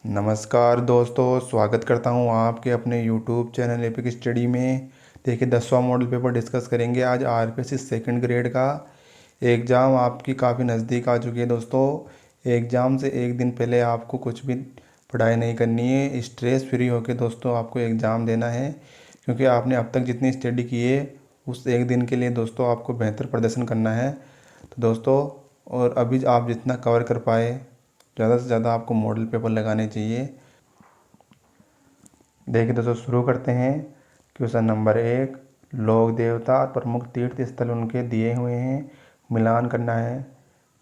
नमस्कार दोस्तों, स्वागत करता हूं आपके अपने YouTube चैनल एपिक स्टडी में। देखिए 10वां मॉडल पेपर डिस्कस करेंगे आज। आरपीएससी सेकंड ग्रेड का एग्ज़ाम आपकी काफ़ी नज़दीक आ चुकी है दोस्तों। एग्ज़ाम से एक दिन पहले आपको कुछ भी पढ़ाई नहीं करनी है, स्ट्रेस फ्री होकर दोस्तों आपको एग्ज़ाम देना है। क्योंकि आपने अब तक जितनी स्टडी की है उस एक दिन के लिए दोस्तों आपको बेहतर प्रदर्शन करना है। तो दोस्तों, और अभी आप जितना कवर कर पाए ज़्यादा से ज़्यादा आपको मॉडल पेपर लगाने चाहिए। देखिए दोस्तों, शुरू करते हैं। क्वेश्चन नंबर 1, लोक देवता और प्रमुख तीर्थ स्थल उनके दिए हुए हैं, मिलान करना है।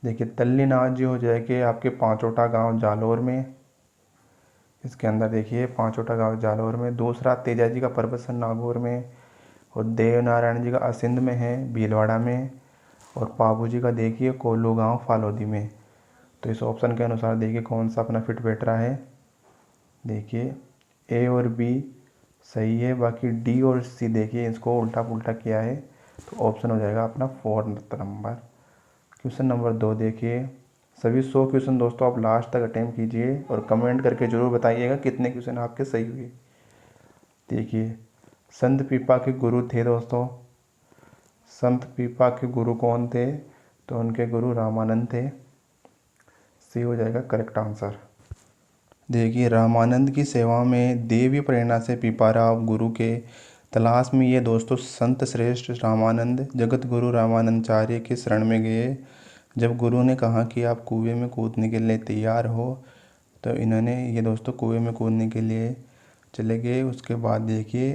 देखिए तल्लीनाथ जी हो जाएंगे आपके पांचोटा गांव जालोर में। इसके अंदर देखिए पांचोटा गांव जालोर में। दूसरा तेजा जी का परबतसर नागौर में। और देव नारायण जी का असिंध में है, भीलवाड़ा में। और पाबू जी का देखिए कोल्लू गांव फालोदी में। तो इस ऑप्शन के अनुसार देखिए कौन सा अपना फिट बैठ रहा है। देखिए ए और बी सही है, बाकी डी और सी देखिए इसको उल्टा पुल्टा किया है। तो ऑप्शन हो जाएगा अपना 4 नंबर। क्वेश्चन नंबर 2 देखिए। सभी 100 क्वेश्चन दोस्तों आप लास्ट तक अटेम्प्ट कीजिए और कमेंट करके ज़रूर बताइएगा कितने क्वेश्चन आपके सही हुए। देखिए संत पीपा के गुरु थे दोस्तों। संत पीपा के गुरु कौन थे? तो उनके गुरु रामानंद थे। सी हो जाएगा करेक्ट आंसर। देखिए रामानंद की सेवा में देवी प्रेरणा से पीपाराव गुरु के तलाश में ये दोस्तों संत श्रेष्ठ रामानंद जगत गुरु रामानंदाचार्य के शरण में गए। जब गुरु ने कहा कि आप कुएं में कूदने के लिए तैयार हो, तो इन्होंने ये दोस्तों कुएं में कूदने के लिए चले गए। उसके बाद देखिए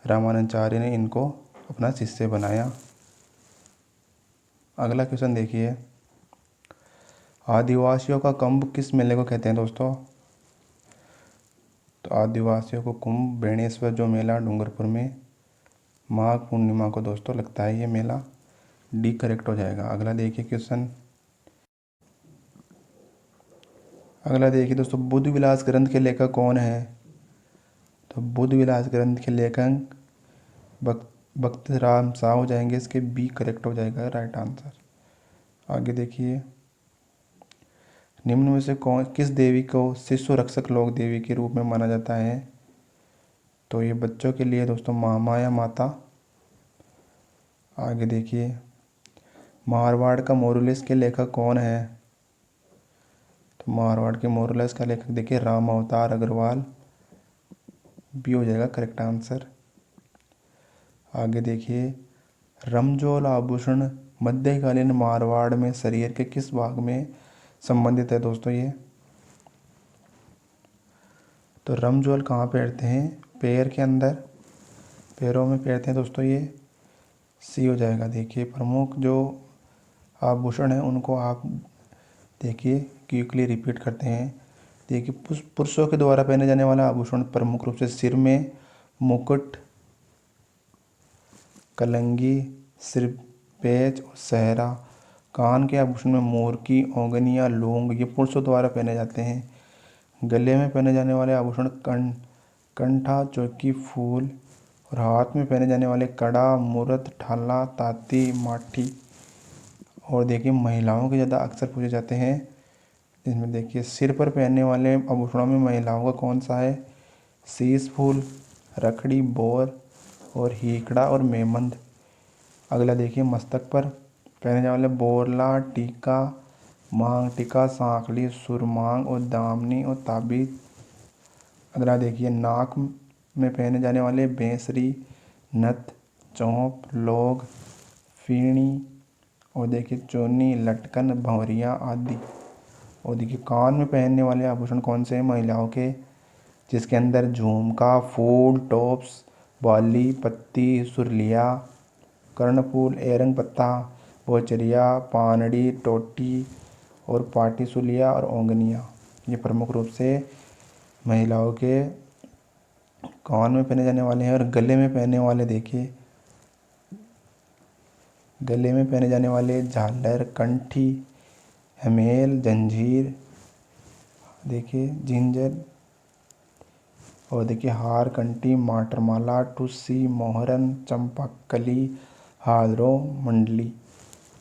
रामानंदाचार्य ने इनको अपना शिष्य बनाया। अगला क्वेश्चन देखिए। आदिवासियों का कुंभ किस मेले को कहते हैं दोस्तों? तो आदिवासियों को कुंभ बेणेश्वर जो मेला डूंगरपुर में माघ पूर्णिमा को दोस्तों लगता है ये मेला। डी करेक्ट हो जाएगा। अगला देखिए क्वेश्चन। अगला देखिए दोस्तों, बुद्ध विलास ग्रंथ के लेखक कौन है? तो बुद्ध विलास ग्रंथ के लेखक भक्त राम शाह हो जाएंगे। इसके बी करेक्ट हो जाएगा राइट आंसर। आगे देखिए। निम्न में से कौन किस देवी को शिशु रक्षक लोक देवी के रूप में माना जाता है? तो ये बच्चों के लिए दोस्तों महामाया माता। आगे देखिए। मारवाड़ का मोरूलेस के लेखक कौन है? तो मारवाड़ के मोरूलेस का लेखक देखिए राम अवतार अग्रवाल। बी हो जाएगा करेक्ट आंसर। आगे देखिए। रमजोल आभूषण मध्यकालीन मारवाड़ में शरीर के किस भाग में संबंधित है दोस्तों ये? तो रमजोल कहाँ पहनते हैं? पैर के अंदर, पैरों में पहनते हैं दोस्तों ये। सी हो जाएगा। देखिए प्रमुख जो आभूषण है उनको आप देखिए क्विकली रिपीट करते हैं। देखिए पुरुषों के द्वारा पहने जाने वाला आभूषण प्रमुख रूप से सिर में मुकुट, कलंगी, सिर पेच और सहरा। कान के आभूषण में मोर की औंगनियाँ, लौंग ये पुरुषों द्वारा पहने जाते हैं। गले में पहने जाने वाले आभूषण कंठा, चौकी, फूल। और हाथ में पहने जाने वाले कड़ा, मूरत, ठाला, ताती, माठी। और देखिए महिलाओं के ज़्यादा अक्सर पूछे जाते हैं। इसमें देखिए सिर पर पहनने वाले आभूषणों में महिलाओं का कौन सा है? शीश फूल, रखड़ी, बोर और हीकड़ा और मेमंद। अगला देखिए मस्तक पर पहने जाने वाले बोरला, टीका, मांग टीका, सांखली, सुरमांग और दामनी और ताबीज। अगला देखिए नाक में पहने जाने वाले बेंसरी, नथ, चौंप, लोग, फीणी। और देखिए चोनी, लटकन, भंवरिया आदि। और देखिए कान में पहनने वाले आभूषण कौन से हैं महिलाओं के? जिसके अंदर झुमका, फूल, टॉप्स, बाली, पत्ती, सुरलिया, कर्णफूल, एरंग पत्ता, बोचरिया, पानड़ी, टोटी और पाटी सुलिया और ओंगनिया। ये प्रमुख रूप से महिलाओं के कान में पहने जाने वाले हैं। और गले में पहनने वाले देखिए, गले में पहने जाने वाले झालर, कंठी, हमेल, जंजीर, देखिए जिंजर। और देखिए हार, कंठी, माटरमाला, टुस्सी, मोहरन, चंपाकली, हादरो, मंडली।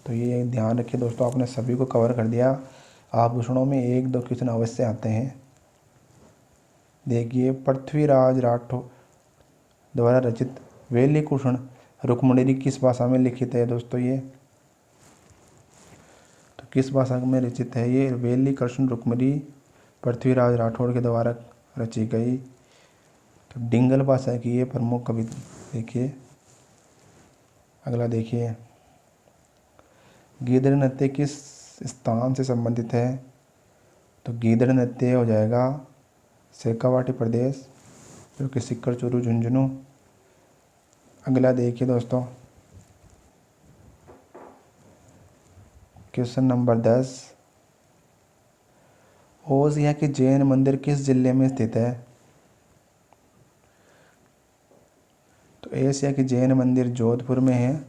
तो ये ध्यान रखिए दोस्तों, आपने सभी को कवर कर दिया। आभूषणों में 1-2 क्वेश्चन अवश्य आते हैं। देखिए पृथ्वीराज राठौर द्वारा रचित वेली कुषण रुक्मणी किस भाषा में लिखित है दोस्तों? ये तो किस भाषा में रचित है? ये वेली कृष्ण रुक्मणी पृथ्वीराज राठौर के द्वारा रची गई तो डिंगल भाषा की ये प्रमुख कविता। देखिए अगला देखिए, गीदड़ नृत्य किस स्थान से संबंधित है? तो गीदड़ नृत्य हो जाएगा शेखावाटी प्रदेश, जो कि सिक्कर चूरू झुंझुनू। अगला देखिए दोस्तों, क्वेश्चन नंबर 10, ओसिया के जैन मंदिर किस जिले में स्थित है? तो एशिया के जैन मंदिर जोधपुर में है।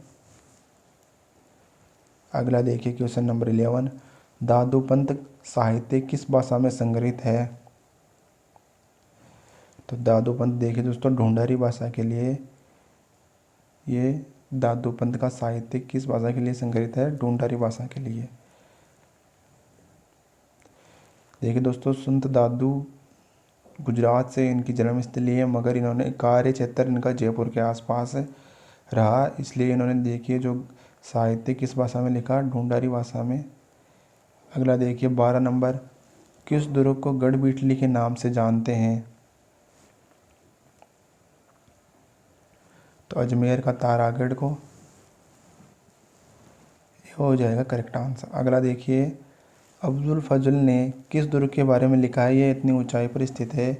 अगला देखिए क्वेश्चन नंबर 11, दादूपंत साहित्य किस भाषा में संग्रहित है? तो दादूपंत देखिए दोस्तों ढूंढारी भाषा के लिए, ये दादूपंत का साहित्य किस भाषा के लिए संग्रहित है? ढूंढारी भाषा के लिए। देखिए दोस्तों संत दादू गुजरात से इनकी जन्मस्थली है, मगर इन्होंने कार्य क्षेत्र इनका जयपुर के आसपास रहा, इसलिए इन्होंने देखिए जो साहित्य किस भाषा में लिखा? ढूंढारी भाषा में। अगला देखिए 12 नंबर, किस दुर्ग को गढ़बीटली के नाम से जानते हैं? तो अजमेर का तारागढ़ को, ये हो जाएगा करेक्ट आंसर। अगला देखिए, अब्दुल फजल ने किस दुर्ग के बारे में लिखा है? ये इतनी ऊंचाई पर स्थित है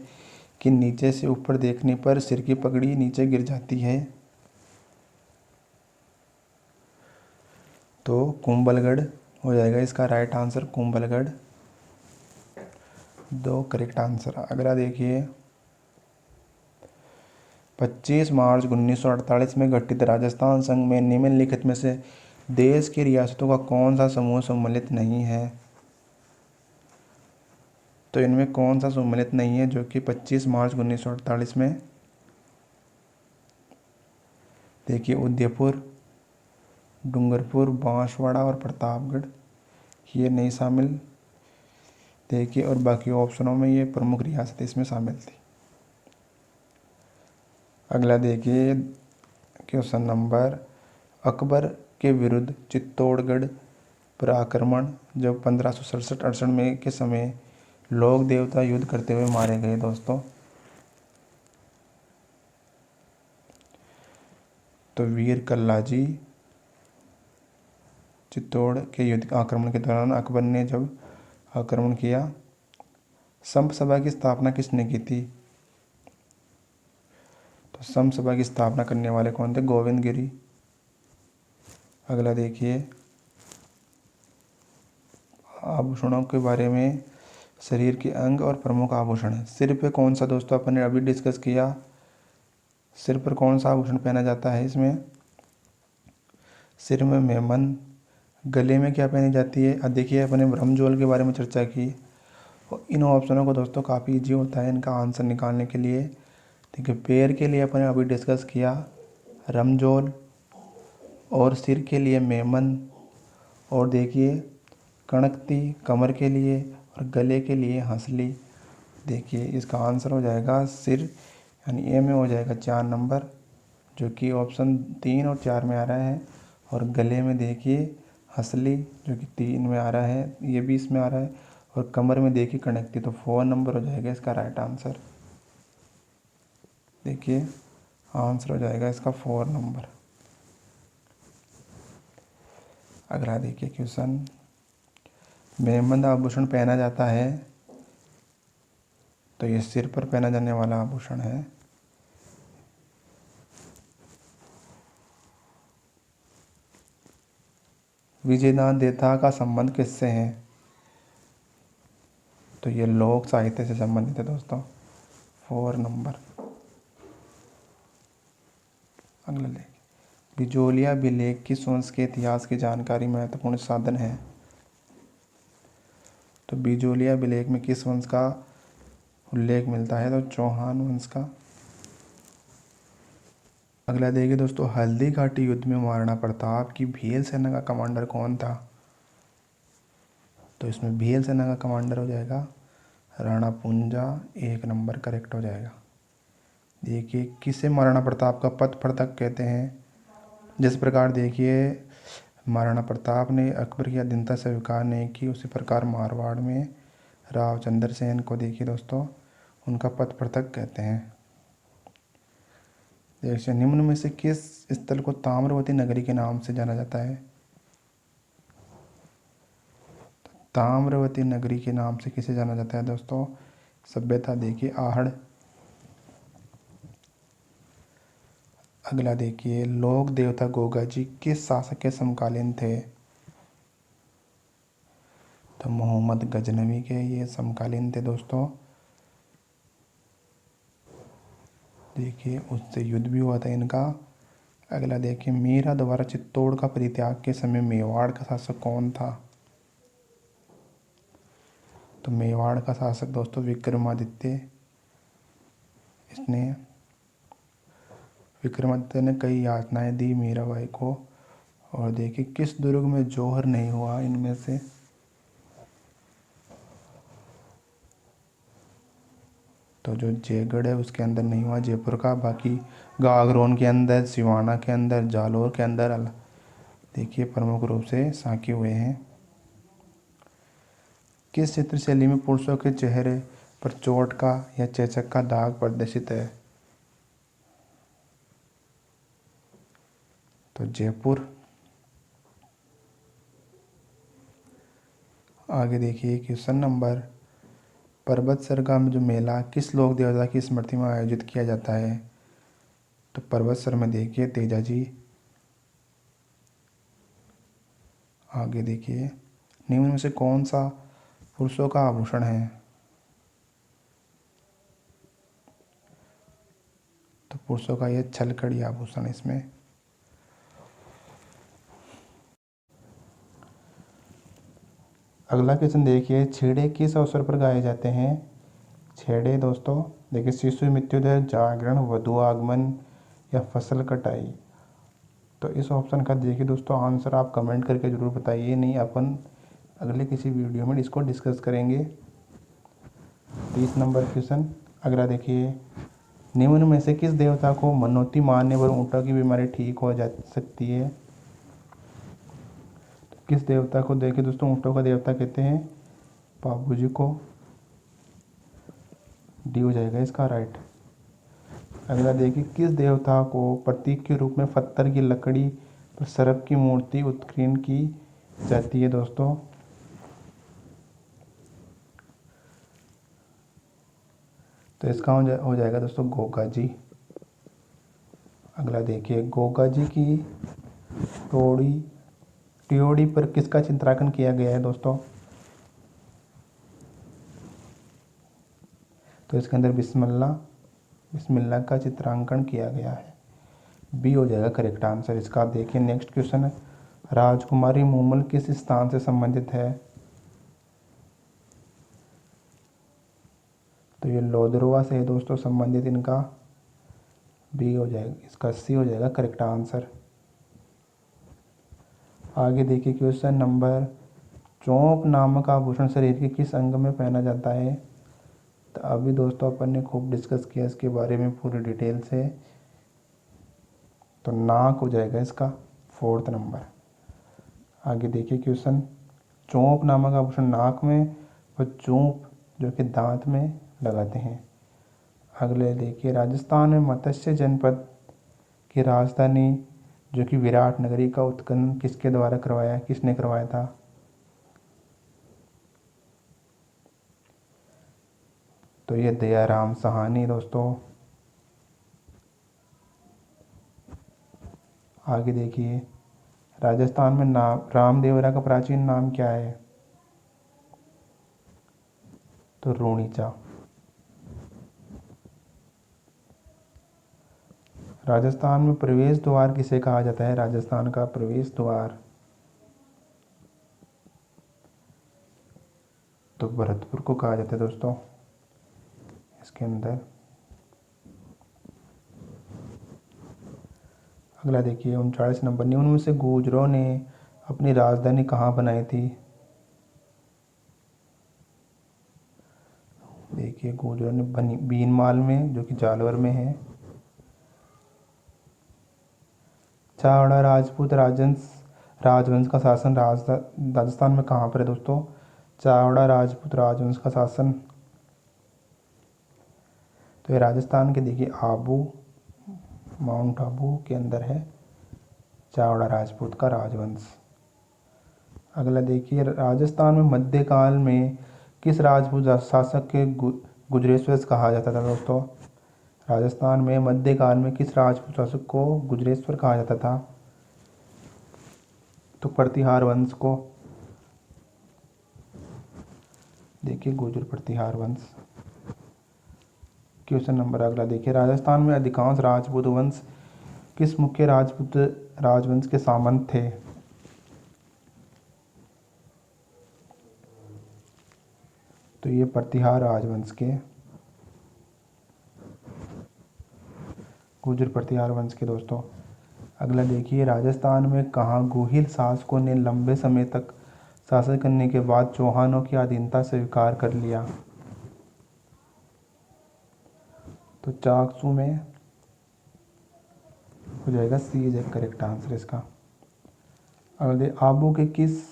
कि नीचे से ऊपर देखने पर सिर की पगड़ी नीचे गिर जाती है। तो कुंभलगढ़ हो जाएगा इसका right answer, Kumbhalgarh. 2 correct answer. अगला देखिए, 25 मार्च 1948 में गठित राजस्थान संघ में निम्नलिखित में से देश की रियासतों का कौन सा समूह सम्मिलित नहीं है? तो इनमें कौन सा सम्मिलित नहीं है जो कि 25 मार्च 1948 में? देखिए उदयपुर, डूंगरपुर, बांसवाड़ा और प्रतापगढ़, ये नहीं शामिल। देखिए और बाकी ऑप्शनों में ये प्रमुख रियासत इसमें शामिल थी। अगला देखिए क्वेश्चन नंबर, अकबर के विरुद्ध चित्तौड़गढ़ पर आक्रमण जब 1567-68 में के समय लोक देवता युद्ध करते हुए मारे गए दोस्तों? तो वीर कल्लाजी, चित्तौड़ के युद्ध आक्रमण के दौरान अकबर ने जब आक्रमण किया। संप सभा की स्थापना किसने की थी? तो संप सभा की स्थापना करने वाले कौन थे? गोविंद गिरी। अगला देखिए, आभूषणों के बारे में, शरीर के अंग और प्रमुख आभूषण। सिर पे कौन सा दोस्तों अपन ने अभी डिस्कस किया, सिर पर कौन सा आभूषण पहना जाता है? इसमें सिर में मेमन, गले में क्या पहनी जाती है? अब देखिए अपने ब्रह्मजोल के बारे में चर्चा की, और इन ऑप्शनों को दोस्तों काफ़ी इजी होता है इनका आंसर निकालने के लिए। देखिए पैर के लिए अपन ने अभी डिस्कस किया रमजोल, और सिर के लिए मेमन, और देखिए कणकती कमर के लिए, और गले के लिए हंसली। देखिए इसका आंसर हो जाएगा सिर, यानी ए में हो जाएगा 4 नंबर, जो कि ऑप्शन 3 और 4 में आ रहा है। और गले में देखिए हंसली, जो कि 3 में आ रहा है, ये भी इसमें आ रहा है। और कमर में देखिए कणकती, तो 4 नंबर हो जाएगा इसका राइट आंसर। देखिए आंसर हो जाएगा इसका 4 नंबर। अगला देखिए क्वेश्चन, मेहमंद आभूषण पहना जाता है, तो ये सिर पर पहना जाने वाला आभूषण है। विजयदान देथा का संबंध किससे है? तो ये लोक साहित्य से संबंधित है दोस्तों, 4 नंबर। अगला लेख, बिजोलिया अभिलेख किस वंश के इतिहास की जानकारी महत्वपूर्ण साधन है? तो बिजोलिया अभिलेख में किस वंश का उल्लेख मिलता है? तो चौहान वंश का। अगला देखिए दोस्तों, हल्दी घाटी युद्ध में महाराणा प्रताप की भील सेना का कमांडर कौन था? तो इसमें भील सेना का कमांडर हो जाएगा राणा पुंजा 1 नंबर करेक्ट हो जाएगा। देखिए किसे महाराणा प्रताप का पथ प्रताप कहते हैं। जिस प्रकार देखिए महाराणा प्रताप ने अकबर की अधीनता स्वीकार नहीं की, उसी प्रकार मारवाड़ में रावचंद्र सेन को देखिए दोस्तों उनका पथ प्रताप कहते हैं। देखिए निम्न में से किस स्थल को ताम्रवती नगरी के नाम से जाना जाता है। ताम्रवती नगरी के नाम से किसे जाना जाता है दोस्तों। सभ्यता देखिए आहड़। अगला देखिए लोक देवता गोगा जी किस शासक के समकालीन थे। तो मोहम्मद गजनवी के ये समकालीन थे दोस्तों। देखिए उससे युद्ध भी हुआ था इनका। अगला देखिए मीरा द्वारा चित्तौड़ का परित्याग के समय मेवाड़ का शासक कौन था। तो मेवाड़ का शासक दोस्तों विक्रमादित्य। इसने विक्रमादित्य ने कई यातनाएं दी मीराबाई को। और देखिए किस दुर्ग में जौहर नहीं हुआ इनमें से। तो जो जयगढ़ है उसके अंदर नहीं हुआ जयपुर का, बाकी गागरोन के अंदर, सिवाना के अंदर, जालोर के अंदर देखिए प्रमुख रूप से साके हुए हैं। किस चित्रशैली में पुरुषों के चेहरे पर चोट का या चेचक का दाग प्रदर्शित है। तो जयपुर। आगे देखिए क्वेश्चन नंबर पर्वत सरगा में जो मेला किस लोक देवता की स्मृति में आयोजित किया जाता है। तो पर्वत सर में देखिए तेजा जी। आगे देखिए निम्न में से कौन सा पुरुषों का आभूषण है। तो पुरुषों का यह छलकड़ी आभूषण इसमें। अगला क्वेश्चन देखिए छेड़े किस अवसर पर गाए जाते हैं। छेड़े दोस्तों देखिए शिशु मृत्युदय, जागरण, वधु आगमन या फसल कटाई। तो इस ऑप्शन का देखिए दोस्तों आंसर आप कमेंट करके ज़रूर बताइए, नहीं अपन अगले किसी वीडियो में इसको डिस्कस करेंगे। 30 नंबर क्वेश्चन। अगला देखिए निम्न में से किस देवता को मनौती मारने पर ऊँटों की बीमारी ठीक हो जा सकती है। तो किस देवता को देखिए दोस्तों ऊँटों का देवता कहते हैं। बाबू जी को। डी हो जाएगा इसका राइट। अगला देखिए किस देवता को प्रतीक के रूप में पत्थर की लकड़ी पर सर्प की मूर्ति उत्कीर्ण की जाती है दोस्तों। तो इसका हो जाएगा दोस्तों गोगा जी। अगला देखिए गोगा जी की टियोड़ी पर किसका चित्रांकन किया गया है दोस्तों। तो इसके अंदर बिस्मिल्लाह का चित्रांकन किया गया है। बी हो जाएगा करेक्ट आंसर इसका। आप देखिए नेक्स्ट क्वेश्चन है राजकुमारी मूमल किस स्थान से संबंधित है। तो ये लोदरवा से है दोस्तों संबंधित इनका। बी हो जाएगा इसका, सी हो जाएगा करेक्ट आंसर। आगे देखिए क्वेश्चन नंबर चौंप नामक आभूषण शरीर के किस अंग में पहना जाता है। तो अभी दोस्तों अपन ने खूब डिस्कस किया इसके बारे में पूरी डिटेल से। तो नाक हो जाएगा इसका 4th नंबर। आगे देखिए क्वेश्चन चौंप नामक आभूषण नाक में और चूंप जो कि दांत में लगाते हैं। अगले देखिए राजस्थान में मत्स्य जनपद की राजधानी जो कि विराट नगरी का उत्खनन किसके द्वारा करवाया, किसने करवाया था। तो ये दयाराम साहनी दोस्तों। आगे देखिए राजस्थान में नाम रामदेवरा का प्राचीन नाम क्या है। तो रूणीचा। राजस्थान में प्रवेश द्वार किसे कहा जाता है। राजस्थान का प्रवेश द्वार तो भरतपुर को कहा जाता है दोस्तों इसके अंदर। अगला देखिए 39 नंबर निम्न में से गुर्जरों ने अपनी राजधानी कहाँ बनाई थी। देखिए गुर्जरों ने बीनमाल में, जो कि जालवर में है। चावड़ा राजपूत राजवंश का शासन राजस्थान में कहाँ पर है दोस्तों? चावड़ा राजपूत राजवंश का शासन, तो ये राजस्थान के देखिए माउंट आबू के अंदर है चावड़ा राजपूत का राजवंश। अगला देखिए, राजस्थान में मध्यकाल में किस राजपूत शासक के गुजरेश्वर कहा जाता था दोस्तों? राजस्थान में मध्यकाल में किस राजपूत शासक को गुजरेश्वर कहा जाता था? तो प्रतिहार वंश को। देखिए गुर्जर प्रतिहार वंश। क्वेश्चन नंबर अगला देखिए, राजस्थान में अधिकांश राजपूत वंश किस मुख्य राजपूत राजवंश के सामंत थे? तो ये प्रतिहार राजवंश के, गुर्जर प्रतिहार वंश के दोस्तों। अगला देखिए, राजस्थान में कहाँ गुहिल शासकों ने लंबे समय तक शासन करने के बाद चौहानों की अधीनता स्वीकार कर लिया? तो चाकसू में हो जाएगा, सी इज करेक्ट आंसर इसका। अगले, आबू के किस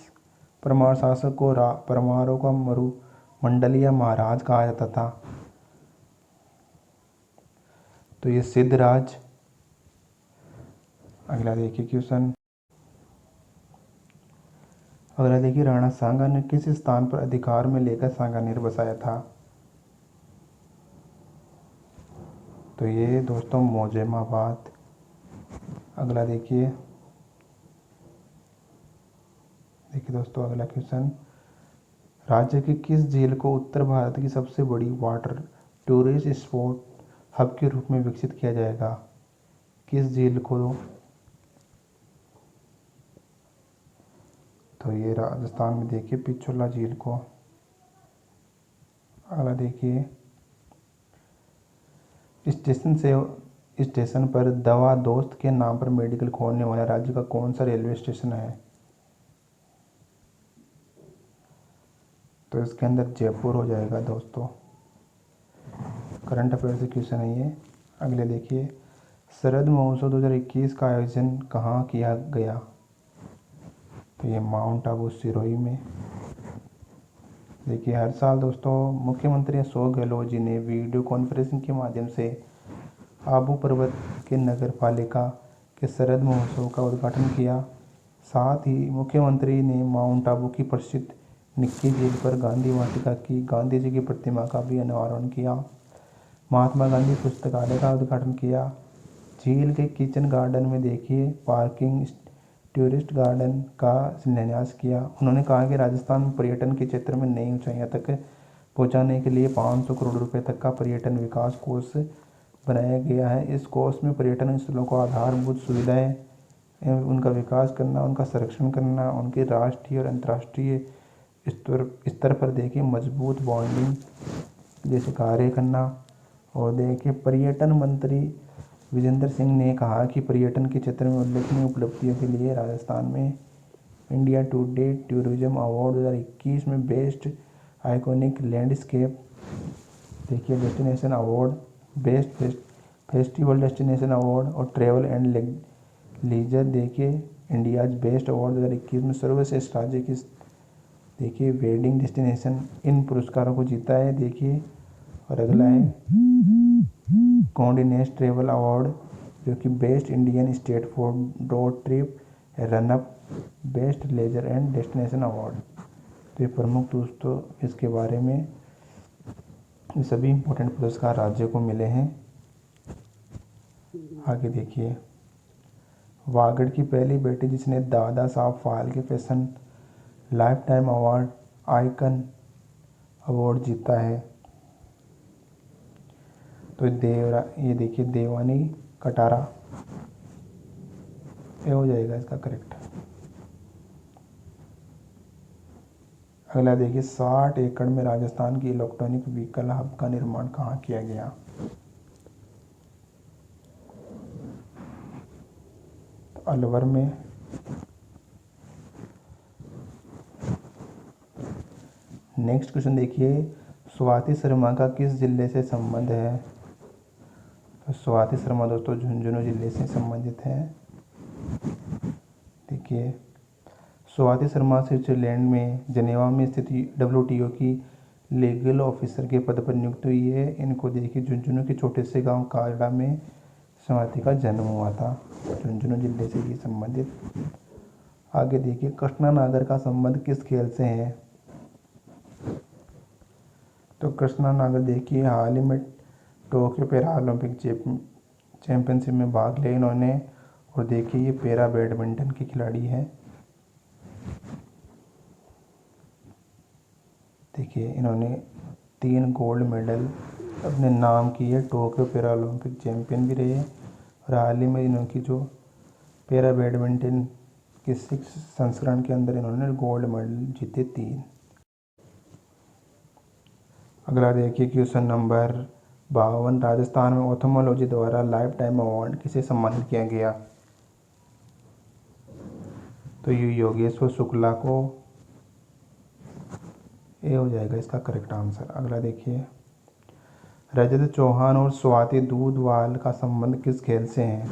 परमार शासक को परमारों का मरुमंडलीय महाराज कहा जाता था? तो ये सिद्धराज। अगला देखिए क्वेश्चन, अगला देखिए, राणा सांगा ने किस स्थान पर अधिकार में लेकर सांगानेर बसाया था? तो ये दोस्तों मोजेमाबाद। अगला देखिए दोस्तों अगला क्वेश्चन, राज्य की किस झील को उत्तर भारत की सबसे बड़ी वाटर टूरिस्ट स्पॉट हब के रूप में विकसित किया जाएगा? किस झील को? तो ये राजस्थान में देखिए पिछोला झील को। अगला देखिए, स्टेशन पर दवा दोस्त के नाम पर मेडिकल खोलने वाला राज्य का कौन सा रेलवे स्टेशन है? तो इसके अंदर जयपुर हो जाएगा दोस्तों। करंट अफेयर से क्वेश्चन है ये। अगले देखिए, शरद महोत्सव 2021 का आयोजन कहाँ किया गया? तो ये माउंट आबू सिरोही में। देखिए, हर साल दोस्तों मुख्यमंत्री अशोक गहलोत जी ने वीडियो कॉन्फ्रेंसिंग के माध्यम से आबू पर्वत के नगर पालिका के शरद महोत्सव का उद्घाटन किया। साथ ही मुख्यमंत्री ने माउंट आबू की प्रसिद्ध निक्की झील पर गांधी वाटिका की गांधी जी की प्रतिमा का भी अनावरण किया। महात्मा गांधी पुस्तकालय का उद्घाटन किया। झील के किचन गार्डन में देखिए पार्किंग टूरिस्ट गार्डन का शिलान्यास किया। उन्होंने कहा कि राजस्थान में पर्यटन के क्षेत्र में नई ऊंचाइयों तक पहुंचाने के लिए 500 करोड़ रुपए तक का पर्यटन विकास कोष बनाया गया है। इस कोष में पर्यटन स्थलों को आधारभूत सुविधाएं एवं उनका विकास करना, उनका संरक्षण करना, उनके राष्ट्रीय और अंतर्राष्ट्रीय स्तर पर देखिए मजबूत बॉन्डिंग जैसे कार्य करना। और देखिए, पर्यटन मंत्री विजेंद्र सिंह ने कहा कि पर्यटन के क्षेत्र में उल्लेखनीय उपलब्धियों के लिए राजस्थान में इंडिया टुडे टूरिज्म अवार्ड 2021 में बेस्ट आइकॉनिक लैंडस्केप देखिए destination award, best festival destination award और ट्रैवल एंड लीजर देखिए इंडियाज बेस्ट अवार्ड 2021 में सर्वश्रेष्ठ राज्य की देखिए वेडिंग डेस्टिनेशन इन पुरस्कारों को जीता है। देखिए, और अगला है कॉन्डिनेस ट्रेवल अवार्ड, जो कि best Indian state for road trip run up, best leisure and destination award. तो ये प्रमुख दोस्तों इसके बारे में ये सभी इंपॉर्टेंट पुरस्कार राज्य को मिले हैं। आगे देखिए, वागड़ की पहली बेटी जिसने Dada Saheb Phalke fashion life time award icon award जीता है। तो ये देखिए देवानी कटारा, ये हो जाएगा इसका करेक्ट। अगला देखिए, 60 एकड़ में राजस्थान की इलेक्ट्रॉनिक व्हीकल हब का निर्माण कहाँ किया गया? तो अलवर में। नेक्स्ट क्वेश्चन देखिए, स्वाति शर्मा का किस जिले से संबंध है? तो स्वाति शर्मा दोस्तों झुंझुनू जिले से संबंधित है। देखिए, स्वाति शर्मा स्विट्जरलैंड में जेनेवा में स्थित WTO की लीगल ऑफिसर के पद पर नियुक्त हुई है। इनको देखिए झुंझुनू के छोटे से गांव काजड़ा में स्वाति का जन्म हुआ था। झुंझुनू जिले से ये संबंधित। आगे देखिए, कृष्णा नागर का संबंध किस खेल से है? तो कृष्णा नागर देखिए हाल ही में टोक्यो पैरा ओलंपिक चैंपियनशिप में भाग लिया इन्होंने। और देखिए ये पैरा बैडमिंटन की खिलाड़ी है। देखिए इन्होंने 3 गोल्ड मेडल अपने नाम किए। टोक्यो पैरा ओलंपिक चैंपियन भी रहे और हाल ही में इन्होंने जो पैरा बैडमिंटन के 6 संस्करण के अंदर इन्होंने गोल्ड मेडल जीते 3। अगला देखिए क्वेश्चन नंबर 52। राजस्थान में ओथोमोलॉजी द्वारा लाइफ टाइम अवार्ड किसे सम्मानित किया गया? तो ये योगेश्वर शुक्ला को। ये हो जाएगा इसका करेक्ट आंसर। अगला देखिए, रजत चौहान और स्वाति दूधवाल का संबंध किस खेल से है?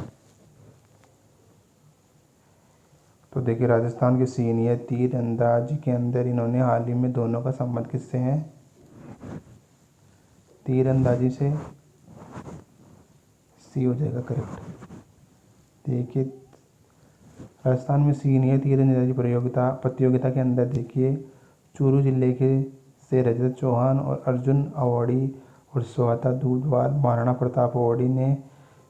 तो देखिए राजस्थान के सीनियर तीरंदाजी के अंदर इन्होंने हाल ही में दोनों का संबंध किससे है? तीरंदाजी से। सी हो जाएगा करेक्ट। देखिए राजस्थान में सीनियर तीरंदाजी प्रतियोगिता के अंदर देखिए चूरू जिले के से रजत चौहान और अर्जुन अवॉर्डी और स्वाति दूधवाल महाराणा प्रताप अवॉर्डी ने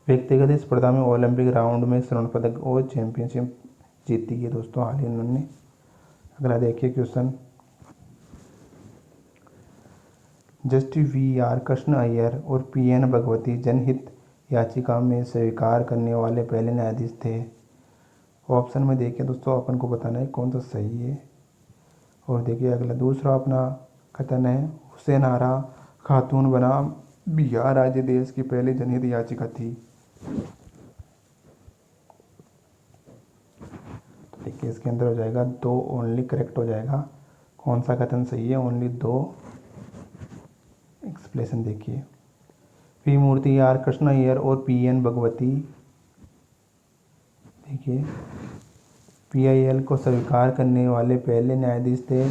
व्यक्तिगत स्पर्धा में ओलंपिक राउंड में स्वर्ण पदक और चैंपियनशिप जीती है दोस्तों हाल ही उन्होंने। अगला देखिए question, justice VR Krishna Iyer और PN भगवती जनहित याचिका में स्वीकार करने वाले पहले न्यायाधीश थे। ऑप्शन में देखिए दोस्तों अपन को बताना है कौन सा सही है। और देखिए अगला दूसरा अपना कथन है, हुसैन आरा खातून बनाम बिहार राज्य देश की पहली जनहित याचिका थी। तो देखिए इसके अंदर हो जाएगा 2 ओनली करेक्ट हो जाएगा। कौन सा कथन सही है? ओनली 2। एक्सप्लेनेशन देखिए, पी मूर्ति आर कृष्ण अय्यर और PN भगवती देखिए PIL को स्वीकार करने वाले पहले न्यायाधीश थे।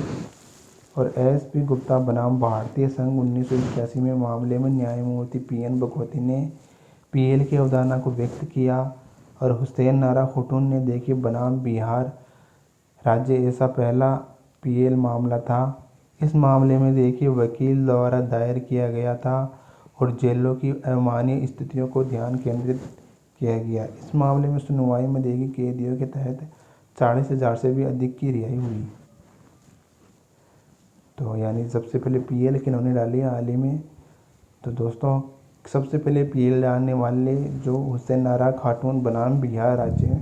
और SP गुप्ता बनाम भारतीय संघ 1981 में मामले में न्यायमूर्ति PN भगवती ने PL की अवधारणा को व्यक्त किया और हुसैन नारा खातून ने देखिए बनाम बिहार राज्य ऐसा पहला PL मामला था। इस मामले में देखिए वकील द्वारा दायर किया गया था और जेलों की अमानवीय स्थितियों को ध्यान केंद्रित किया गया। इस मामले में सुनवाई में देखिए कैदियों के तहत 40,000 से भी अधिक की रिहाई हुई। तो यानी सबसे पहले PL किन्होंने डाली हाल ही में? तो दोस्तों सबसे पहले PL डालने वाले जो हुसैन नारा खातून बनाम बिहार राज्य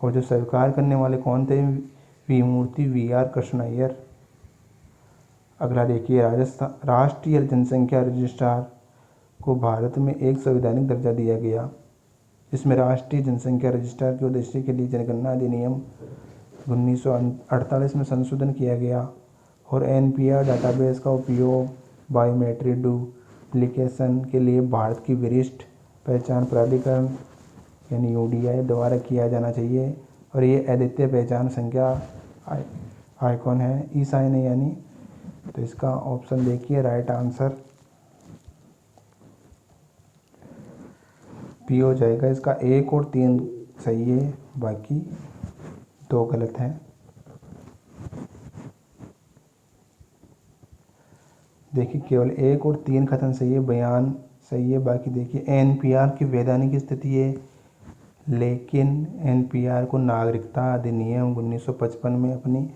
और जो स्वीकार करने वाले कौन थे? मूर्ति VR कृष्ण अय्यर। अगला देखिए, राष्ट्रीय जनसंख्या रजिस्ट्रार को भारत में एक संवैधानिक दर्जा दिया गया, जिसमें राष्ट्रीय जनसंख्या रजिस्ट्रार के उद्देश्य के लिए जनगणना अधिनियम 1948 में संशोधन किया गया और NPR डाटाबेस का उपयोग बायोमेट्रिक डुप्लीकेशन के लिए भारत की वरिष्ठ पहचान प्राधिकरण यानी ODI द्वारा किया जाना चाहिए। और ये अद्वितीय पहचान संख्या आइकॉन है, ई साइन है यानी। तो इसका ऑप्शन देखिए राइट आंसर P हो जाएगा। इसका 1 और 3 सही है, बाकी 2 गलत हैं। देखिए केवल 1 और 3 कथन सही है, बयान सही है, बाकी देखिए NPR की वैधानिक स्थिति है, लेकिन NPR को नागरिकता अधिनियम 1955 में अपनी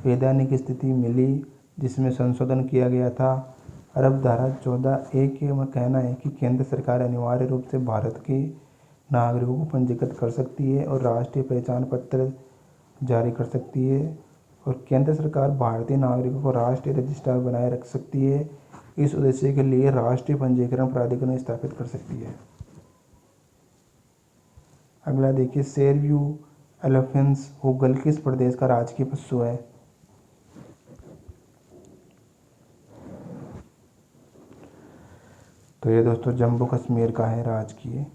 वैधानिक स्थिति मिली, जिसमें संशोधन किया गया था। अरब धारा 14A के में कहना है कि केंद्र सरकार अनिवार्य रूप से भारत के नागरिकों को पंजीकृत कर सकती है और राष्ट्रीय पहचान पत्र जारी कर सकती है। और केंद्र सरकार भारतीय नागरिकों को राष्ट्रीय रजिस्ट्रार बनाए रख सकती है। इस उद्देश्य के लिए राष्ट्रीय पंजीकरण प्राधिकरण स्थापित कर सकती है। अगला देखिए, शेरव्यू एलिफेंट्स हुगल किस प्रदेश का राजकीय पशु है? तो ये दोस्तों जम्मू कश्मीर का है राजकीय।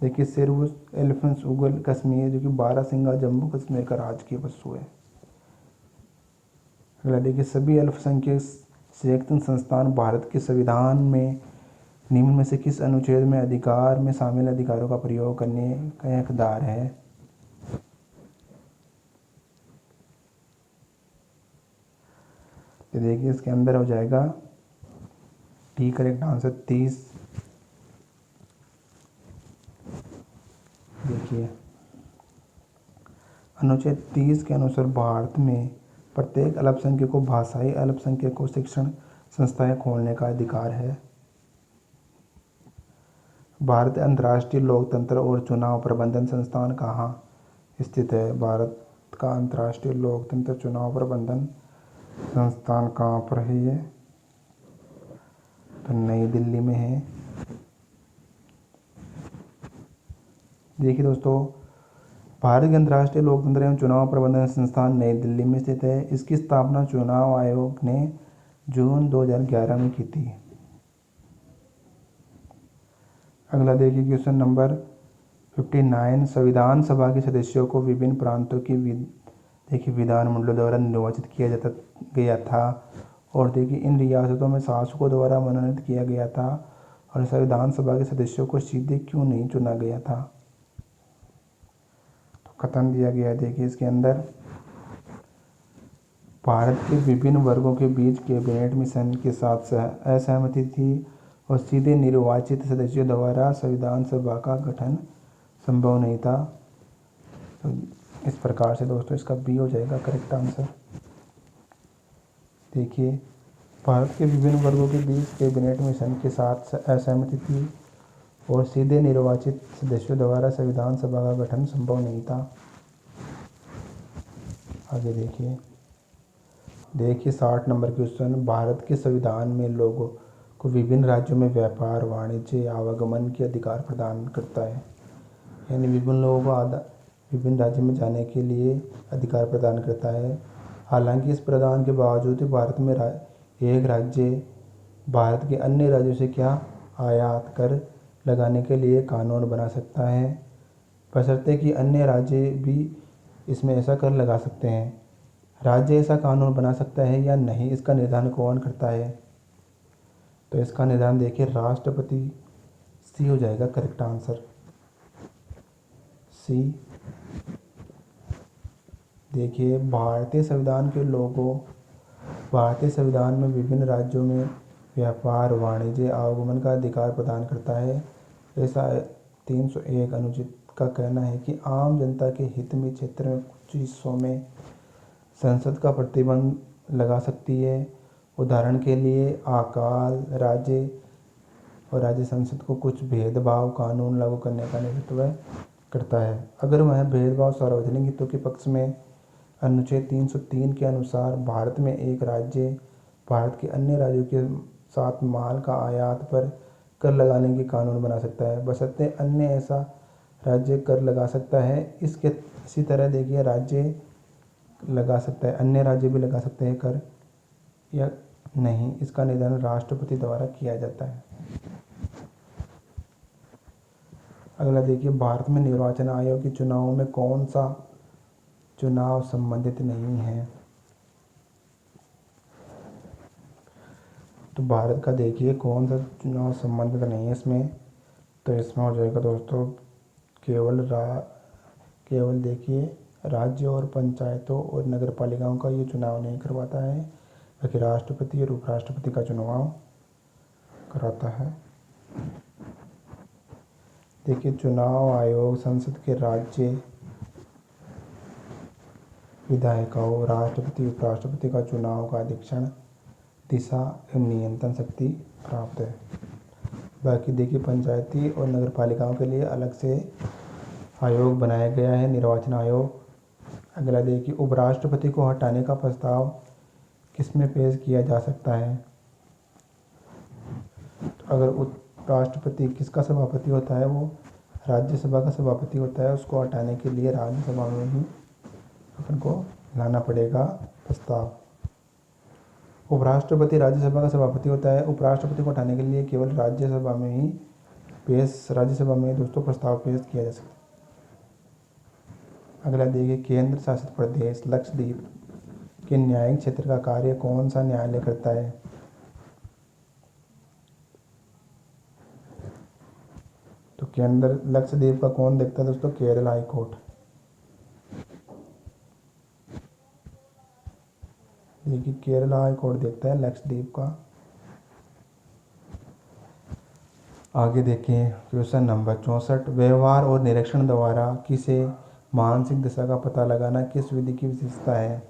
देखिए सेरुस एलिफेंट्स उगल कश्मीर, जो कि बारहसिंगा जम्मू कश्मीर का राजकीय पशु है। अगला देखिए सभी अल्पसंख्यक संरक्षण संस्थान भारत के संविधान में निम्न में से किस अनुच्छेद में अधिकार में शामिल अधिकारों का प्रयोग करने का हकदार है। तो देखिए इसके अंदर हो जाएगा डी करेक्ट आंसर 30। देखिए अनुच्छेद 30 के अनुसार भारत में प्रत्येक अल्पसंख्यक को भाषाई अल्पसंख्यक को शिक्षण संस्थाएं खोलने का अधिकार है। भारतीय अंतर्राष्ट्रीय लोकतंत्र और चुनाव प्रबंधन संस्थान कहाँ स्थित है। भारत का अंतर्राष्ट्रीय लोकतंत्र चुनाव प्रबंधन संस्थान कहाँ पर है ये, तो नई दिल्ली में है। देखिए दोस्तों भारत के अंतर्राष्ट्रीय लोकतंत्र एवं चुनाव प्रबंधन संस्थान नई दिल्ली में स्थित है। इसकी स्थापना चुनाव आयोग ने जून 2011 में की थी। अगला देखिए क्वेश्चन नंबर 59 संविधान सभा के सदस्यों को विभिन्न प्रांतों की देखिए विधानमंडलों द्वारा निर्वाचित किया गया था और देखिए इन रियासतों में शासकों द्वारा मनोनीत किया गया था और संविधान सभा के सदस्यों को सीधे क्यों नहीं चुना गया था। तो खत्म दिया गया। देखिए इसके अंदर भारत के विभिन्न वर्गों के बीच कैबिनेट मिशन के साथ असहमति थी और सीधे निर्वाचित सदस्यों द्वारा संविधान सभा का गठन संभव नहीं था। तो इस प्रकार से दोस्तों इसका बी हो जाएगा करेक्ट आंसर। देखिए भारत के विभिन्न वर्गों के बीच कैबिनेट मिशन के साथ असहमति थी और सीधे निर्वाचित सदस्यों द्वारा संविधान सभा का गठन संभव नहीं था। आगे देखिए 60 नंबर क्वेश्चन भारत के संविधान में लोगों को विभिन्न राज्यों में व्यापार वाणिज्य आवागमन के अधिकार प्रदान करता है, यानी विभिन्न लोगों को विभिन्न राज्यों में जाने के लिए अधिकार प्रदान करता है। हालांकि इस प्रदान के बावजूद भारत में एक राज्य भारत के अन्य राज्यों से क्या आयात कर लगाने के लिए कानून बना सकता है, बशर्ते कि अन्य राज्य भी इसमें ऐसा कर लगा सकते हैं। राज्य ऐसा कानून बना सकता है या नहीं, इसका निर्धारण कौन करता है। तो इसका निर्धारण देखिए राष्ट्रपति। सी हो जाएगा करेक्ट आंसर सी। देखिए भारतीय संविधान में विभिन्न राज्यों में व्यापार वाणिज्य आवागमन का अधिकार प्रदान करता है। ऐसा 301 अनुच्छेद का कहना है कि आम जनता के हित में क्षेत्र में कुछ हिस्सों में संसद का प्रतिबंध लगा सकती है। उदाहरण के लिए अकाल राज्य और राज्य संसद को कुछ भेदभाव कानून लागू करने का नेतृत्व करता है अगर वह भेदभाव सार्वजनिक हितों के पक्ष में। अनुच्छेद 303 के अनुसार भारत में एक राज्य भारत के अन्य राज्यों के साथ माल का आयात पर कर लगाने के कानून बना सकता है, बशर्ते अन्य ऐसा राज्य कर लगा सकता है। इसी तरह देखिए राज्य लगा सकता है, अन्य राज्य भी लगा सकते हैं कर या नहीं, इसका निर्धारण राष्ट्रपति द्वारा किया जाता है। अगला देखिए भारत में निर्वाचन आयोग के चुनावों में कौन सा चुनाव संबंधित नहीं है। तो भारत का देखिए कौन सा चुनाव संबंधित नहीं है इसमें, तो इसमें हो जाएगा दोस्तों केवल देखिए राज्य और पंचायतों और नगर पालिकाओं का ये चुनाव नहीं करवाता है, बाकी राष्ट्रपति और उपराष्ट्रपति का चुनाव कराता है। देखिए चुनाव आयोग संसद के राज्य विधायिकाओं राष्ट्रपति उपराष्ट्रपति का चुनाव का अधीक्षण दिशा एवं नियंत्रण शक्ति प्राप्त है। बाकी देखिए पंचायती और नगर पालिकाओं के लिए अलग से आयोग बनाया गया है, निर्वाचन आयोग। अगला देखिए उपराष्ट्रपति को हटाने का प्रस्ताव किसमें पेश किया जा सकता है। तो अगर उपराष्ट्रपति किसका सभापति होता है, वो राज्यसभा का सभापति होता है, उसको हटाने के लिए राज्यसभा में ही अपन को लाना पड़ेगा प्रस्ताव। उपराष्ट्रपति राज्यसभा का सभापति होता है। उपराष्ट्रपति को हटाने के लिए केवल राज्यसभा में दोस्तों प्रस्ताव पेश किया जा सकता है। अगला देखिए, केंद्र शासित प्रदेश लक्षद्वीप के न्यायिक क्षेत्र का कार्य कौन सा न्यायालय करता है? तो केंद्र लक्षद्वीप का कौन देखता है दोस्तों? Kerala high court. देखिए, केरल हाई कोर्ट देखता है लक्षद्वीप का। आगे देखिए क्वेश्चन नंबर 64, व्यवहार और निरीक्षण द्वारा किसे मानसिक दशा का पता लगाना किस विधि की विशेषता है?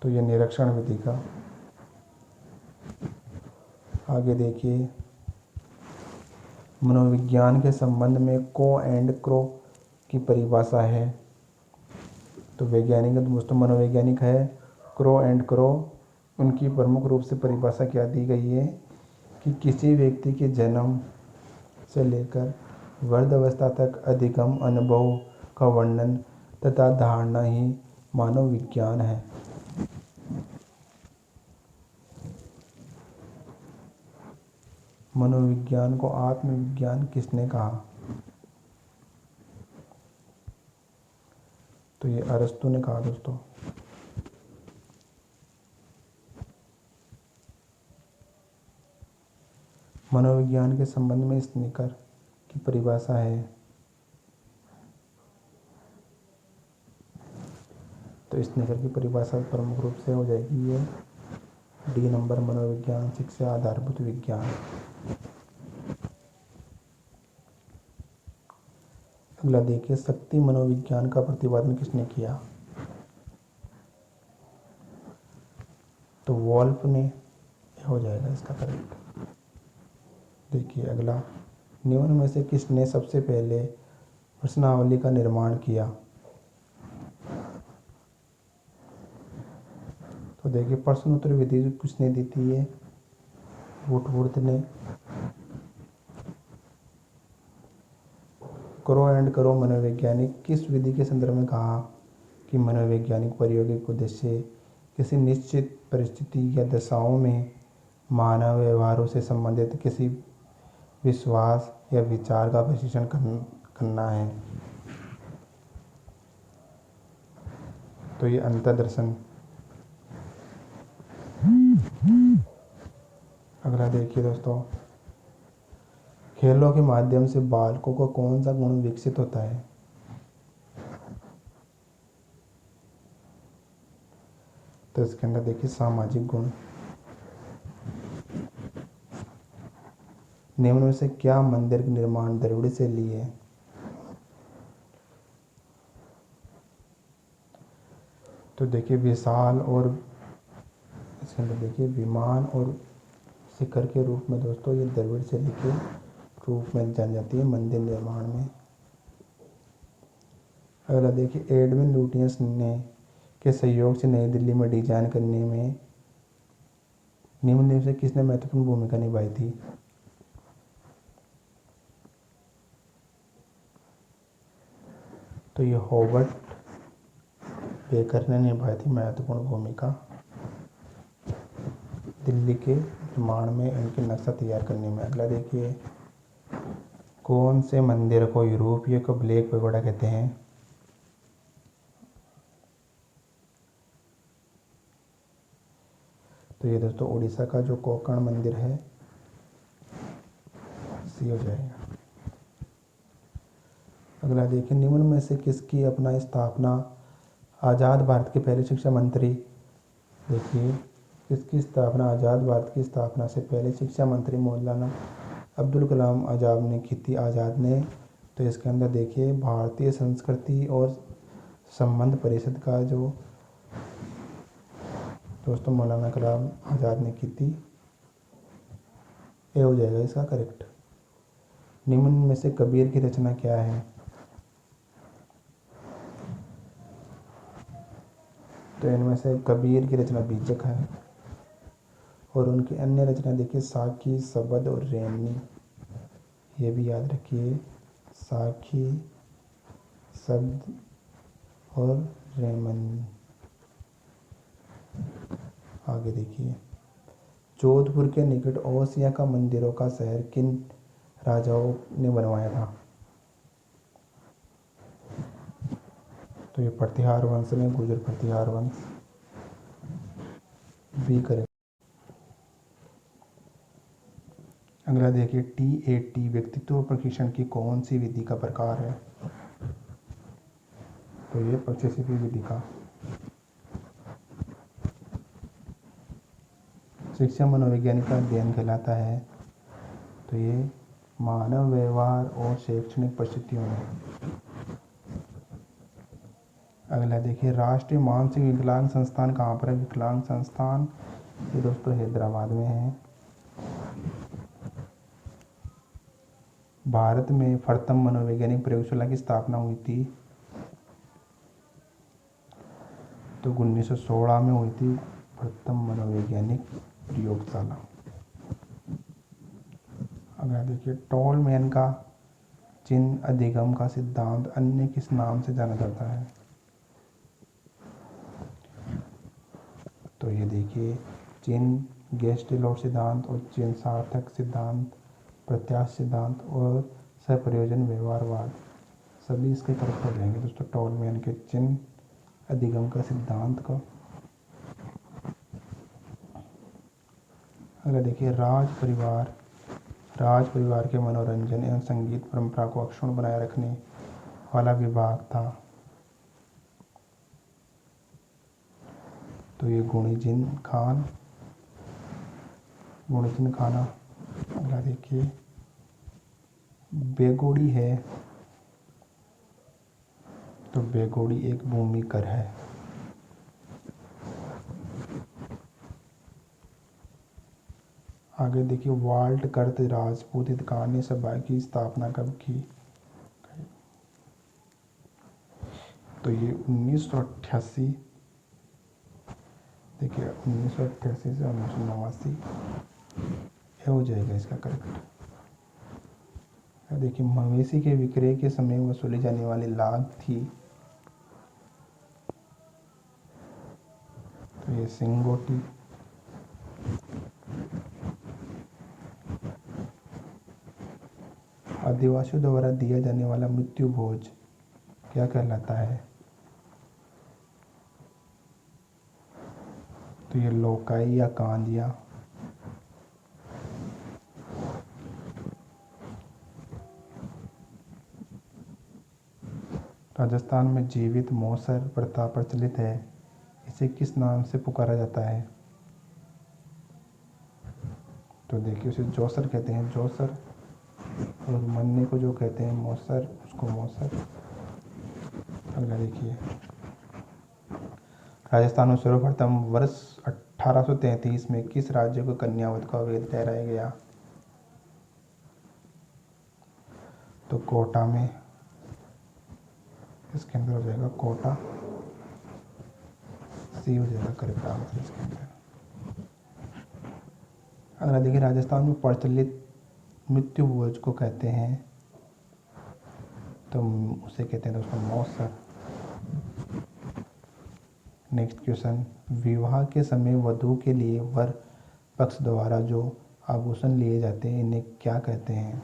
तो ये निरीक्षण विधि का। आगे देखिए, मनोविज्ञान के संबंध में को एंड क्रो की परिभाषा है। तो वैज्ञानिक दोस्तों मनोवैज्ञानिक है क्रो एंड क्रो। उनकी प्रमुख रूप से परिभाषा क्या दी गई है कि किसी व्यक्ति के जन्म से लेकर वृद्धावस्था तक अधिगम अनुभव का वर्णन तथा धारणा ही मानव विज्ञान है। मनोविज्ञान को आत्मविज्ञान किसने कहा? तो ये अरस्तु ने कहा दोस्तों। मनोविज्ञान के संबंध में स्निकर की परिभाषा है। तो स्निकर की परिभाषा प्रमुख रूप से हो जाएगी ये डी नंबर, मनोविज्ञान शिक्षा आधारभूत विज्ञान। अगला देखिए, शक्ति मनोविज्ञान का प्रतिपादन किसने किया? तो वॉल्फ ने हो जाएगा इसका करेक्ट। देखिए अगला, निम्न में से किसने सबसे पहले प्रश्नावली का निर्माण किया? तो देखिए प्रश्न उत्तर विधि किसने दी थी? ये वुडवर्थ ने। क्रो एंड क्रो मनोवैज्ञानिक किस विधि के संदर्भ में कहा कि मनोवैज्ञानिक प्रायोगिक उद्देश्य किसी निश्चित परिस्थिति या दशाओं में मानव व्यवहारों से संबंधित किसी विश्वास या विचार का विश्लेषण करना है। तो ये अंतर्दर्शन। अगला देखिए दोस्तों, खेलों के माध्यम से बालकों को कौन सा गुण विकसित होता है? तो इसके अंदर देखिए सामाजिक गुण। निम्न में से क्या मंदिर का निर्माण द्रविड़ से लिए? तो देखिए विशाल और इसके अंदर देखिए विमान और शिखर के रूप में दोस्तों ये द्रविड़ शैली के रूप में जानी जाती है मंदिर निर्माण में। अगला देखिए, एडविन लुटियंस ने के सहयोग से नई दिल्ली में डिजाइन करने में निम्न में से किसने महत्वपूर्ण भूमिका निभाई थी? तो ये हॉवर्ड बेकर ने निभाई थी महत्वपूर्ण भूमिका दिल्ली के निर्माण में, इनके नक्शा तैयार करने में। अगला देखिए, कौन से मंदिर को यूरोपीय को ब्लैक पैगोडा कहते हैं? तो ये दोस्तों उड़ीसा का जो कोकण मंदिर है सी हो जाएगा। अगला देखिए, निम्न में से किसकी अपना स्थापना आज़ाद भारत के पहले शिक्षा मंत्री? देखिए किसकी स्थापना आज़ाद भारत की स्थापना से पहले शिक्षा मंत्री मौलाना अब्दुल कलाम आज़ाद ने की थी। आज़ाद ने। तो इसके अंदर देखिए भारतीय संस्कृति और संबंध परिषद का जो दोस्तों मौलाना कलाम आज़ाद ने की थी। ये हो जाएगा इसका करेक्ट। निम्न में से कबीर की रचना क्या है? तो इनमें से कबीर की रचना बीजक है और उनकी अन्य रचना देखिए साखी, शबद और रेमनी। ये भी याद रखिए, साखी, शब्द और रेमनी। आगे देखिए, जोधपुर के निकट ओसिया का मंदिरों का शहर किन राजाओं ने बनवाया था? तो ये प्रतिहार वंश में गुर्जर प्रतिहार वंश भी करें। अगला देखिए, TAT व्यक्तित्व प्रशिक्षण की कौन सी विधि का प्रकार है? तो ये प्रशिक्षण विधि का। शिक्षा मनोविज्ञान का अध्ययन कहलाता है। तो ये मानव व्यवहार और शैक्षणिक परिस्थितियों में। अगला देखिए, राष्ट्रीय मानसिक विकलांग संस्थान कहाँ पर है? विकलांग संस्थान ये दोस्तों हैदराबाद में है। भारत में प्रथम मनोवैज्ञानिक प्रयोगशाला की स्थापना हुई थी? तो 1916 में हुई थी प्रथम मनोवैज्ञानिक प्रयोगशाला। अगला देखिए, टॉलमैन का चिन्ह अधिगम का सिद्धांत अन्य किस नाम से जाना जाता है? तो ये देखिए, चिन्ह गेस्टेलोट सिद्धांत और चिन्ह सार्थक सिद्धांत, प्रत्याश सिद्धांत और सप्रयोजन व्यवहारवाद सभी इसके तरफ हो जाएंगे दोस्तों, टॉलमैन के चिन्ह अधिगम का सिद्धांत का। अगला देखिए, राज परिवार के मनोरंजन एवं संगीत परंपरा को अक्षुण्ण बनाए रखने वाला विभाग था? तो ये गुणिजिन खाना। अगला देखिए, बेगोड़ी है? तो बेगोड़ी एक भूमि कर है। आगे देखिए, वाल्ट कर्त राजपूत हितकानी सभा की स्थापना कब की? तो ये 1988। देखिए 1988 से 1989 हो जाएगा इसका करेक्ट। देखिए, मवेशी के विक्रय के समय वसूली जाने वाली लाग थी? तो ये सिंगोटी। आदिवासियों द्वारा दिया जाने वाला मृत्यु भोज क्या कहलाता है? तो ये लोकाई या कांजिया। राजस्थान में जीवित मौसर प्रथा प्रचलित है, इसे किस नाम से पुकारा जाता है? तो देखिए, उसे जोसर कहते हैं, जोसर। और मन्ने को जो कहते हैं मौसर, उसको मौसर। अगला देखिए, राजस्थान में सर्वप्रथम वर्ष 1833 में किस राज्य को कन्यावध का अवैध ठहराया गया? तो कोटा में। इसके अंदर हो जाएगा कोटा, सी हो जाएगा करेक्ट आंसर इसके अंदर। अगला देखिए, राजस्थान में प्रचलित मृत्यु भोज को कहते हैं? तो उसे कहते हैं दोस्तों मौसर। नेक्स्ट क्वेश्चन, विवाह के समय वधू के लिए वर पक्ष द्वारा जो आभूषण लिए जाते हैं इन्हें क्या कहते हैं?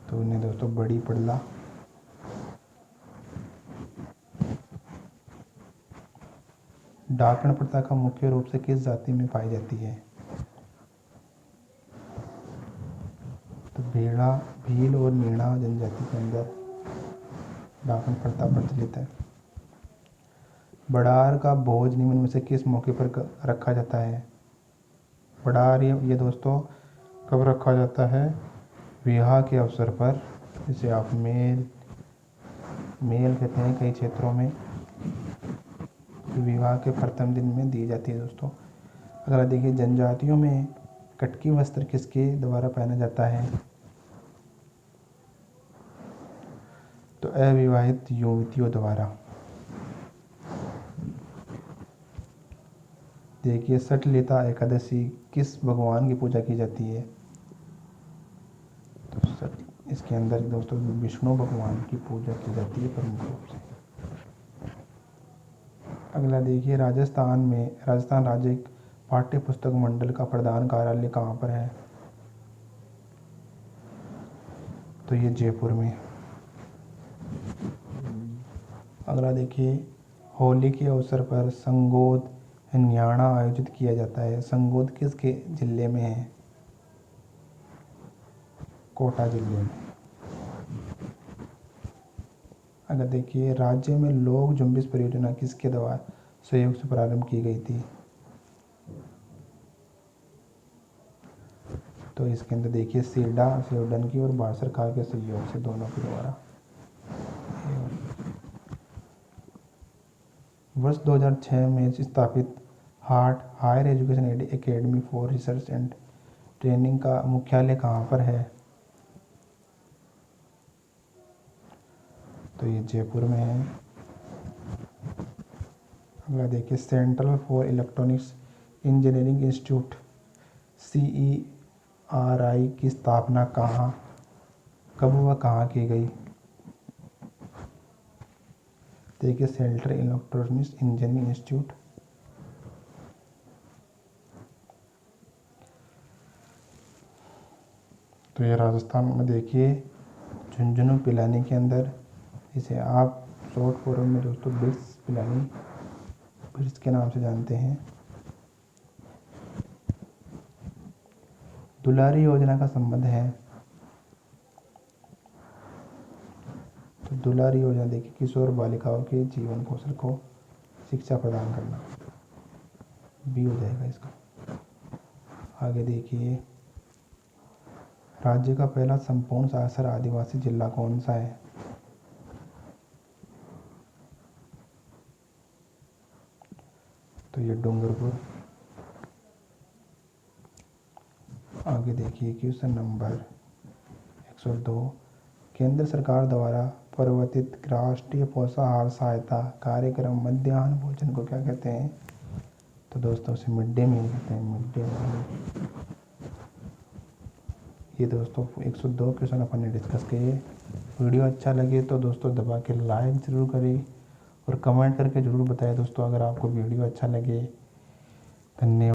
तो इन्हें दोस्तों बड़ी पड़ला। डाकण प्रथा का मुख्य रूप से किस जाति में पाई जाती है? तो भेड़ा, भील और मीणा जनजाति के अंदर डाकण प्रथा प्रचलित है। बड़ार का भोज निम्न में से किस मौके पर रखा जाता है? बड़ार ये दोस्तों कब रखा जाता है? विवाह के अवसर पर, जिसे आप मेल कहते हैं कई क्षेत्रों में। विवाह के प्रथम दिन में दी जाती है दोस्तों। अगला देखिए, जनजातियों में कटकी वस्त्र किसके द्वारा पहना जाता है? तो अविवाहित युवतियों द्वारा। देखिए, सठलिता एकादशी किस भगवान की पूजा की जाती है? तो इसके अंदर दोस्तों विष्णु भगवान की पूजा की जाती है प्रमुख रूप से। अगला देखिए, राजस्थान राज्य पाठ्य पुस्तक मंडल का प्रधान कार्यालय कहाँ पर है? तो ये जयपुर में। अगला देखिए, होली के अवसर पर संगोद न्याणा आयोजित किया जाता है। संगोद किसके जिले में है? कोटा जिले में। अगर देखिए, राज्य में लोक जुम्बिश परियोजना किसके द्वारा सहयोग से प्रारंभ की गई थी? तो इसके अंदर देखिए, स्वीडन की और भारत सरकार के सहयोग से, दोनों के द्वारा। वर्ष 2006 में स्थापित higher education academy for research and training का मुख्यालय कहाँ पर है? तो ये जयपुर में है। अगला देखिए, central for electronics engineering institute CERI की स्थापना कब व कहाँ की गई? देखिए, सेंट्रल इलेक्ट्रॉनिक्स इंजीनियरिंग इंस्टीट्यूट। तो ये राजस्थान में देखिए, झुंझुनू पिलानी के अंदर, इसे आप शॉर्ट फॉर्म में दोस्तों ब्रिट्स पिलानी ब्रिट्स के नाम से जानते हैं। दुलारी योजना का संबंध है। तो दुलारी योजना देखिए, किशोर बालिकाओं के जीवन कौशल को शिक्षा प्रदान करना, भी हो जाएगा इसका। आगे देखिए, राज्य का पहला संपूर्ण साक्षर आदिवासी जिला कौन सा है? तो ये डूंगरपुर। आगे देखिए, क्वेश्चन नंबर 102, केंद्र सरकार द्वारा प्रवर्तित राष्ट्रीय पोषाहार सहायता कार्यक्रम मध्याह्न भोजन को क्या कहते हैं? तो दोस्तों इसे मिड डे मील कहते हैं, मिड डे मील। ये दोस्तों 102 क्वेश्चन अपन ने डिस्कस किए। वीडियो अच्छा लगे तो दोस्तों दबा के लाइक ज़रूर करें और कमेंट करके ज़रूर बताएं दोस्तों अगर आपको वीडियो अच्छा लगे। धन्यवाद।